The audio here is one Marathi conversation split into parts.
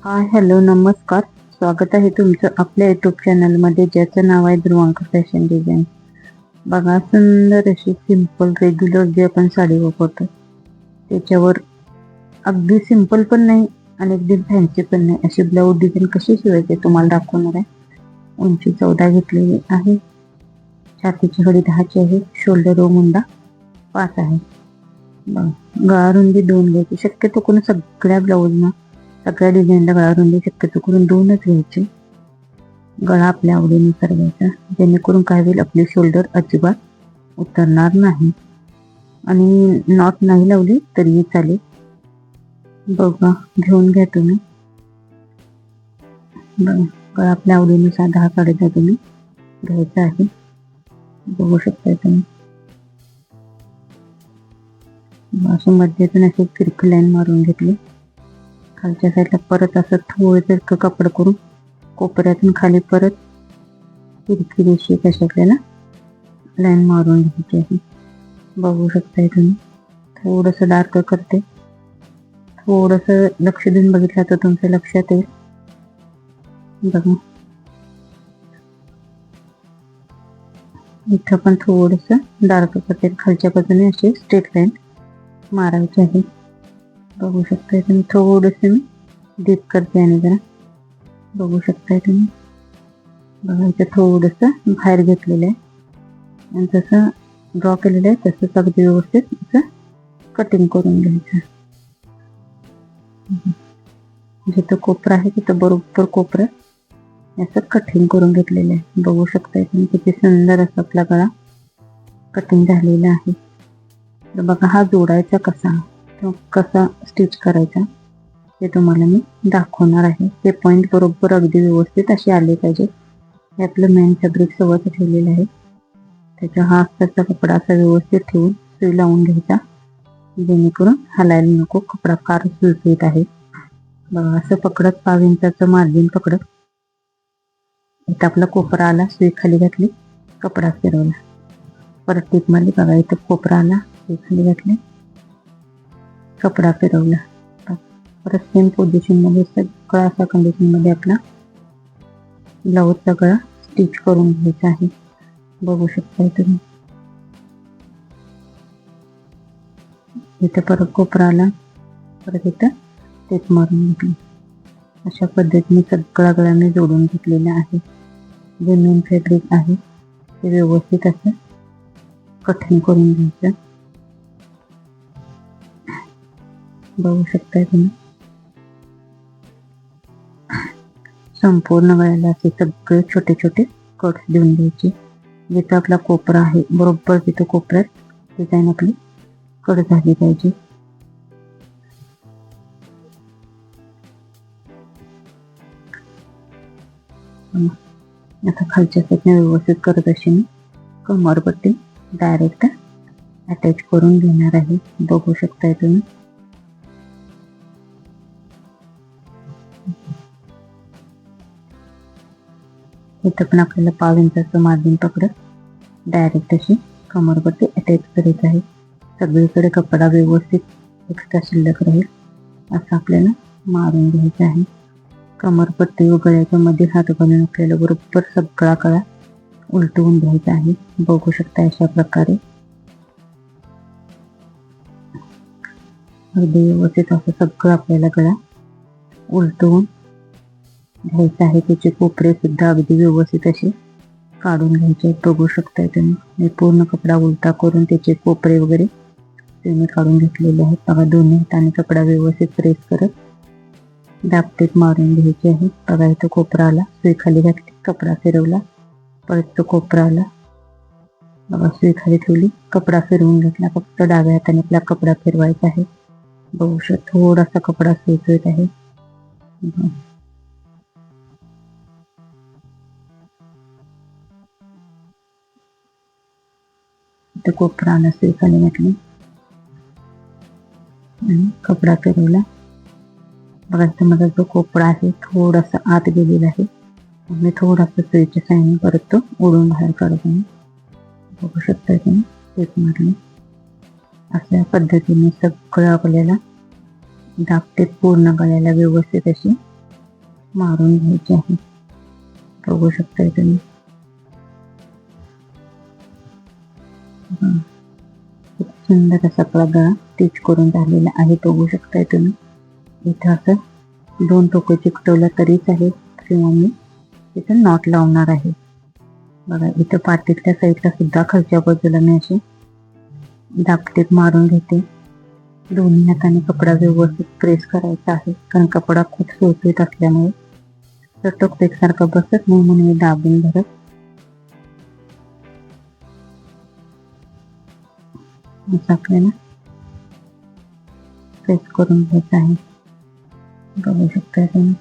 हाय, हॅलो, नमस्कार. स्वागत आहे तुमचं आपल्या युट्यूब चॅनलमध्ये, ज्याचं नाव आहे ध्रुवांक फॅशन डिझाईन. बघा, सुंदर अशी सिंपल रेग्युलर जे आपण साडी वापरतो त्याच्यावर अगदी सिंपल पण नाही आणि अगदी फॅन्सी पण नाही अशी ब्लाऊज डिझाईन कशी शिवायची तुम्हाला दाखवणार आहे. उंची 14 घेतलेली आहे. छातीची घडी 10ची आहे. शोल्डर व मुंडा 5 आहे. गळा रुंदी 2 घ्यायची. शक्यतो करून सगळ्या ब्लाऊजना सगळ्या डिझाईनला गळा रुंदी शक्यतो करून 2च घ्यायची. गळा आपल्या आवडीनुसार घ्यायचा, जेणेकरून काय होईल, आपली शोल्डर अजिबात उतरणार नाही आणि नॉट नाही लावली तरीही चालेल. बघा, घेऊन घ्या तुम्ही. बघा, गळा आपल्या आवडीनुसार 10 साडे 10 तुम्ही घ्यायचा आहे. बघू शकता तुम्ही. अशी मध्येतून अशी तिरकी लाईन मारून घेतली. खालच्या साईडला परत असं थोडं कापड करून कोपऱ्यातून खाली परत तिरकी रेषी कशाला लाईन मारून घ्यायची आहे. बघू शकताय तुम्ही. थोडंसं डार्क करते. थोडंसं लक्ष देऊन बघितलं तर तुमच्या लक्षात येईल. बघा, इथं पण थोडंसं डार्क करते. खालच्या बाजूने अशी स्ट्रेट लाईन मारायची आहे. बघू शकताय तुम्ही. थोडंसं मी डीप करते आणि जरा बघू शकताय तुम्ही. बघा, इथं थोडंसं बाहेर घेतलेलं आहे आणि जसं ड्रॉ केलेलं आहे तसंच अगदी व्यवस्थित असं कटिंग करून घ्यायचं. जिथं कोपरा आहे तिथं बरोबर कोपऱ्यात असं कटिंग करून घेतलेलं आहे. बघू शकताय तुम्ही किती सुंदर असं आपला गळा कटिंग झालेला आहे. तर बघा, हा जोडायचा कसा स्टिच करायचा ते तुम्हाला मी दाखवणार आहे. ते पॉईंट बरोबर अगदी व्यवस्थित असे आले पाहिजे. हे आपलं मेन फॅब्रिक सोबत ठेवलेलं आहे. त्याचा हा अस्तरचा कपडा असा व्यवस्थित ठेवून सुई लावून घ्यायचा, जेणेकरून हलायला नको. कपडा फार सुलसुलीत आहे. बघा, असं पकडत 5 इंचाचं मार्जिन पकडत इथं आपला कोपरा आला, सुई खाली घातली, कपडा फिरवला. परत टीप मारली. बघा, इथं कोपरा आला, सुई खाली घातली, कपडा फिरवला. परत सेम पोझिशनमध्ये सगळा असा कंडिशनमध्ये आपला ब्लाऊजचा गळा स्टिच करून घ्यायचा आहे. बघू शकताय तुम्ही. इथं परत कोपरा आला, परत इथं टीप मारून घेतली. अशा पद्धतीने सगळा गळा मी जोडून घेतलेला आहे. जे मेन फॅब्रिक आहे ते व्यवस्थित असं कटिंग करून घ्यायचं. बघू शकताय तुम्ही. संपूर्ण गळ्याला असे सगळे छोटे छोटे कट्स देऊन द्यायचे. जिथं आपला कोपरा आहे बरोबर तिथं कोपऱ्यात डिझाईन आपली कट झाली पाहिजे. आता खालच्या साईडने व्यवस्थित करत अशी मी कमरपट्टी डायरेक्ट अटॅच करून घेणार आहे. बघू शकताय तुम्ही. इथं पण आपल्याला 5 इंचाचं मार्जिन पकडत डायरेक्ट अशी कमरपट्टी अटॅच करायची आहे. सगळीकडे कपडा व्यवस्थित एक्स्ट्रा शिल्लक राहील असं आपल्याला मारून घ्यायचं आहे. कमरपट्टी व गळ्याच्या मध्ये हात घालून आपल्याला बरोबर सगळा गळा उलटवून घ्यायचा आहे. बघू शकता अशा प्रकारे अगदी व्यवस्थित असं सगळं आपल्याला गळा उलटवून घ्यायचं आहे. त्याचे कोपरे सुद्धा अगदी व्यवस्थित असे काढून घ्यायचे. बघू शकताय तुम्ही. मी पूर्ण कपडा उलटा करून त्याचे कोपरे वगैरे ते काढून घेतलेले आहेत. बघा, दोन्ही हाताने कपडा व्यवस्थित प्रेस करत दाबटीप मारून घ्यायची आहे. बघा, इथं कोपरा आला, सुई खाली घातली, कपडा फिरवला, परत तो कोपरा आला. बघा, सुई खाली ठेवली, कपडा फिरवून घेतला. फक्त डाव्या हाताने आपला कपडा फिरवायचा आहे. बघू शकता थोडासा कपडा सुईत आहे. इथं कोपरा आला, सुई खाली घातली आणि कपडा फिरवला. बघा, इथं माझा जो कोपरा आहे थोडासा आत गेलेला आहे. मी थोडासा सुईच्या साईने परत तो ओढून बाहेर काढतो. बघू शकता तुम्ही. टीप मारली. अशा पद्धतीने सगळं आपल्याला दाबटीप पूर्ण गळ्याला व्यवस्थित अशी मारून घ्यायचे आहे. बघू शकताय तुम्ही. खूप सुंदर असा आपला गळा स्टिच करून झालेला आहे. बघू शकताय तुम्ही. इथं असं 2 टोकं चिकटवलं तरीच आहे, किंवा मी इथं नॉट लावणार आहे. बघा इथं पाठीच्या साईडला सुद्धा खालच्या बाजूला मी अशी दाबटीप मारून घेते. दोन्ही हाताने कपडा व्यवस्थित प्रेस करायचा आहे, कारण कपडा खूप सुरक्षित असल्यामुळे चटक एकसारखा बसत नाही, म्हणून मी दाबून धरत असं आपल्याला प्रेस करून घ्यायचं आहे. बघू शकता तुम्ही.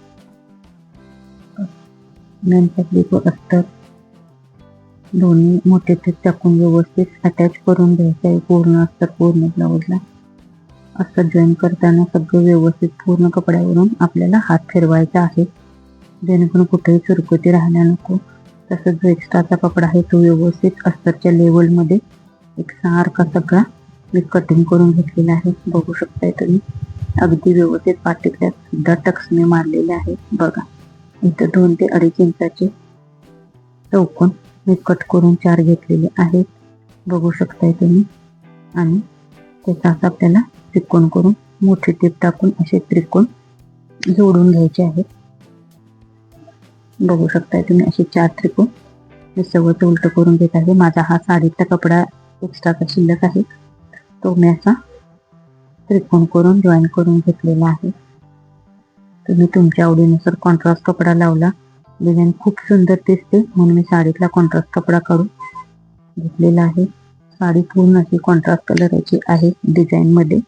नंतर देखो अस्तर दोन्ही मोठे टीप टाकून व्यवस्थित अटॅच करून घ्यायचं आहे. पूर्ण अस्तर पूर्ण ब्लाऊजला अस्तर जॉईन करताना सगळं व्यवस्थित पूर्ण कपड्यावरून आपल्याला हात फिरवायचा आहे, जेणेकरून कुठेही चुरकुती राहायला नको. तसंच जो एक्स्ट्राचा कपडा आहे तो व्यवस्थित अस्तरच्या लेवलमध्ये एकसारखा सगळा मी कटिंग करून घेतलेला आहे. बघू शकताय तुम्ही. अगदी व्यवस्थित पाठीला सुद्धा टक्स मी मारलेले आहेत. बघा इथं 2 ते 2.5 इंचाचे चौकोन मी कट करून 4 घेतलेले आहेत. बघू शकताय तुम्ही. आणि त्याचा आपल्याला त्रिकोण करून मोठी टीप टाकून असे त्रिकोण जोडून घ्यायचे आहेत. बघू शकताय तुम्ही. असे 4 त्रिकोण मी सगळं उलट करून घेत आहे. माझा हा साडीचा कपडा एक्स्ट्राचा शिल्लक आहे, तो मी असा त्रिकोण करून जॉईन करून घेतलेला आहे. तुम्ही तुमच्या आवडीनुसार कॉन्ट्रास्ट कपडा लावला, डिझाईन खूप सुंदर दिसते, म्हणून मी साडीतला कॉन्ट्रास्ट कपडा काढून घेतलेला आहे. साडी पूर्ण अशी कॉन्ट्रास्ट कलरची आहे डिझाईन मध्ये,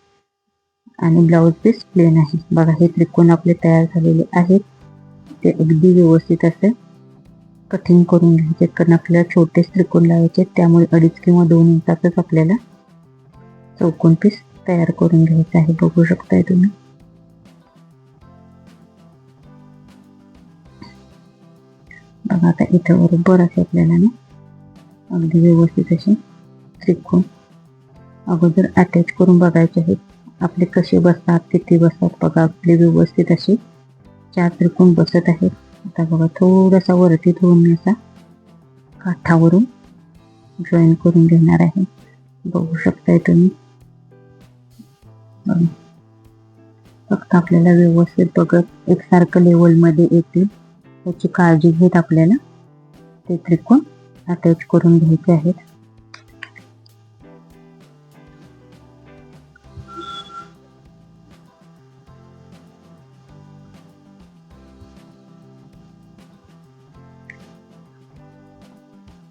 आणि ब्लाऊज पीस प्लेन आहे. बघा हे त्रिकोण आपले तयार झालेले आहेत. ते अगदी व्यवस्थित असे कटिंग करून घ्यायचे, कारण आपल्याला छोटे त्रिकोण लावायचे, त्यामुळे 2.5 किंवा 2 इंचाचाच आपल्याला चौकोन पीस तयार करून घ्यायचा आहे. बघू शकताय तुम्ही. बघा आता इथं बरोबर असे आपल्याला ना अगदी व्यवस्थित असे त्रिकोण अगोदर अटॅच करून बघायचे आहेत, आपले कसे बसतात, किती बसतात. बघा आपले व्यवस्थित असे 4 त्रिकोण बसत आहेत. आता बघा थोडासा वरती धरून मी असा काठावरून जॉईन करून घेणार आहे. बघू शकताय तुम्ही. फक्त आपल्याला व्यवस्थित बघत एकसारखं लेवलमध्ये येतील याची काळजी घेत आपल्याला ते त्रिकोण अटॅच करून घ्यायचे आहेत.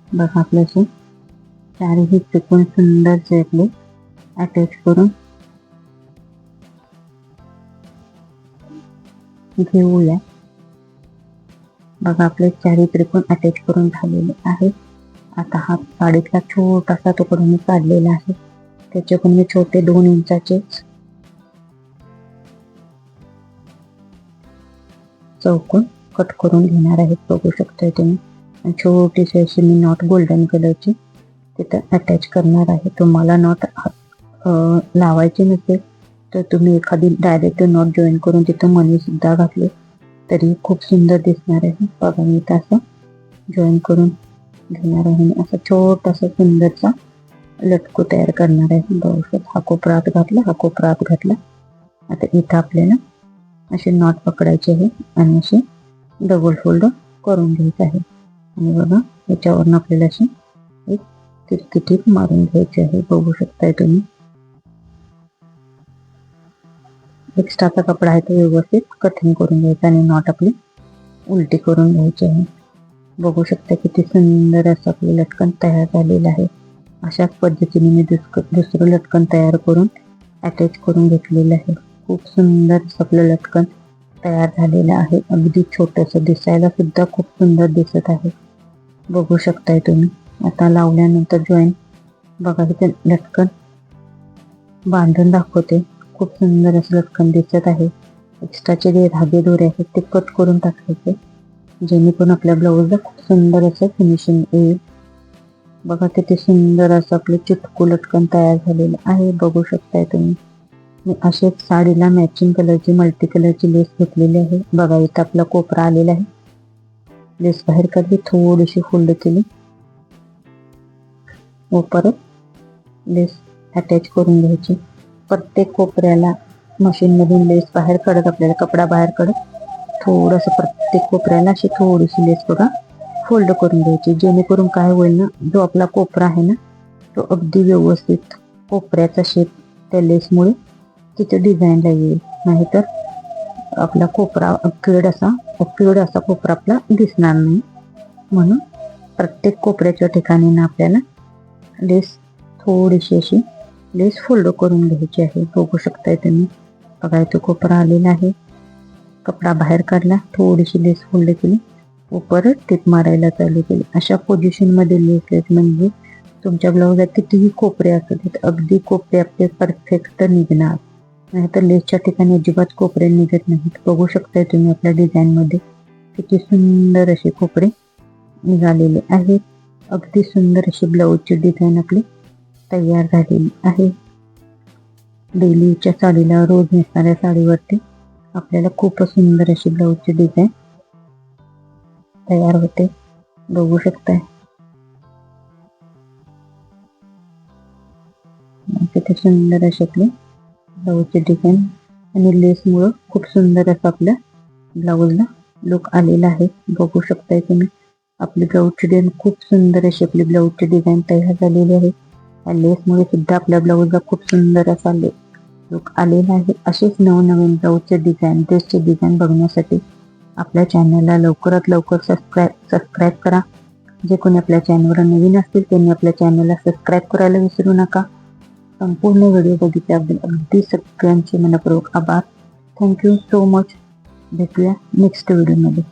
बघा आपल्याशी 4ही त्रिकोण सुंदर आपले अटॅच करून घेऊया. बघा आपले 4ही त्रिकोण अटॅच करून झालेले आहेत. आता हा साडीतला छोटासा तुकडा मी काढलेला आहे, त्याच्याकडून मी छोटे 2 इंचाचे चौकोन कट करून घेणार आहेत. बघू शकताय तुम्ही. छोटीशी अशी मी नॉट गोल्डन कलरची तिथं अटॅच करणार आहे. तुम्हाला नॉट लावायची नसेल तर तुम्ही एखादी डायरेक्ट नॉट जॉईन करून तिथं मणी सुद्धा घातले तरी खूप सुंदर दिसणार आहे. बघा मी इथं असं जॉईन करून घेणार आहे. असं छोटासा सुंदरचा लटकू तयार करणार आहे. बघू शकता. हा कोपरा आत घातला, हा कोपरा आत घातला. आता इथं आपल्याला असे नॉट पकडायचे आहे आणि असे डबल फोल्ड करून घ्यायचे आहे. आणि बघा याच्यावरून आपल्याला अशी एक तिरकी टीप मारून घ्यायची आहे. बघू शकताय तुम्ही. एक्स्ट्राचा कपडा आहे तो व्यवस्थित कटिंग करून घ्यायचा आणि नॉट आपली उलटी करून घ्यायची आहे. बघू शकता किती सुंदर असं आपलं लटकन तयार झालेलं आहे. अशाच पद्धतीने मी दुसरं लटकन तयार करून अटॅच करून घेतलेलं आहे. खूप सुंदर असं आपलं लटकन तयार झालेलं आहे. अगदी छोटंसं दिसायला सुद्धा खूप सुंदर दिसत आहे. बघू शकताय तुम्ही. आता लावल्यानंतर जॉईन बघा इथे लटकन बांधून दाखवते. खूप सुंदर असं लटकन दिसत आहे. एक्स्ट्राचे जे धागे दोरे आहेत ते कट करून टाकायचे, जेणेकरून आपल्या ब्लाऊजला खूप सुंदर असं फिनिशिंग येईल. बघा किती सुंदर असं आपले चिटकू लटकन तयार झालेलं आहे. बघू शकताय तुम्ही. मी असेच साडीला मॅचिंग कलरची मल्टी कलरची लेस घेतलेली आहे. बघा इथं आपला कोपरा आलेला आहे. लेस बाहेर काढली, थोडीशी फोल्ड केली व परत लेस अटॅच करून घ्यायची. प्रत्येक कोपऱ्याला मशीन मधून लेस बाहेर काढत, आपल्याला कपडा बाहेर काढत थोडस प्रत्येक कोपऱ्याला अशी थोडीशी लेस बघा फोल्ड करून घ्यायची. जेणेकरून काय होईल ना, जो आपला कोपरा आहे ना तो अगदी व्यवस्थित कोपऱ्याचा शेप त्या लेसमुळे तिथे डिझाईनला येईल. नाहीतर आपला कोपरा अक्युरेट असा कोपरा आपला दिसणार नाही. म्हणून प्रत्येक कोपऱ्याच्या ठिकाणी ना आपल्याला लेस थोडीशी अशी लेस फोल्ड करून घ्यायची आहे. बघू शकताय तुम्ही. बघा इथे कोपरा आलेला आहे, कपडा बाहेर काढला, थोडीशी लेस फोल्ड केली व परत टिप मारायला चालू केली. अशा पोझिशन मध्ये लेस म्हणजे तुमच्या ब्लाऊजला कितीही कोपरे असतात अगदी कोपरे आपले परफेक्ट निघणार. नाहीतर लेसच्या ठिकाणी अजिबात कोपरे निघत नाहीत. बघू शकताय तुम्ही आपल्या डिझाईन मध्ये किती सुंदर असे कोपरे निघालेले आहेत. अगदी सुंदर अशी ब्लाऊजची डिझाईन आपली तयार झालेली आहे. डेलीच्या साडीला, रोज नेसणाऱ्या साडीवरती आपल्याला खूप सुंदर अशी ब्लाऊजची डिझाईन तयार होते. बघू शकताय किती सुंदर अशी आपली ब्लाऊजची डिझाईन आणि लेसमुळं खूप सुंदर असं आपल्या ब्लाऊजला लुक आलेला आहे. बघू शकताय तुम्ही आपली ब्लाऊजची डिझाईन खूप सुंदर अशी आपली ब्लाऊजची डिझाईन तयार झालेली आहे. या लेसमुळे सुद्धा आपल्या ब्लाऊजला खूप सुंदर असा लुक आलेला आहे. असेच नवनवीन ब्लाऊजचे डिझाईन, ड्रेसचे डिझाईन बघण्यासाठी आपल्या चॅनलला लवकरात लवकर सबस्क्राईब करा. जे कोणी आपल्या चॅनलवर नवीन असतील त्यांनी आपल्या चॅनलला सबस्क्राईब करायला विसरू नका. संपूर्ण व्हिडिओ बघितल्याबद्दल अगदी सगळ्यांचे मनपूर्वक आभार. Thank you so much. भेटूया नेक्स्ट व्हिडिओमध्ये.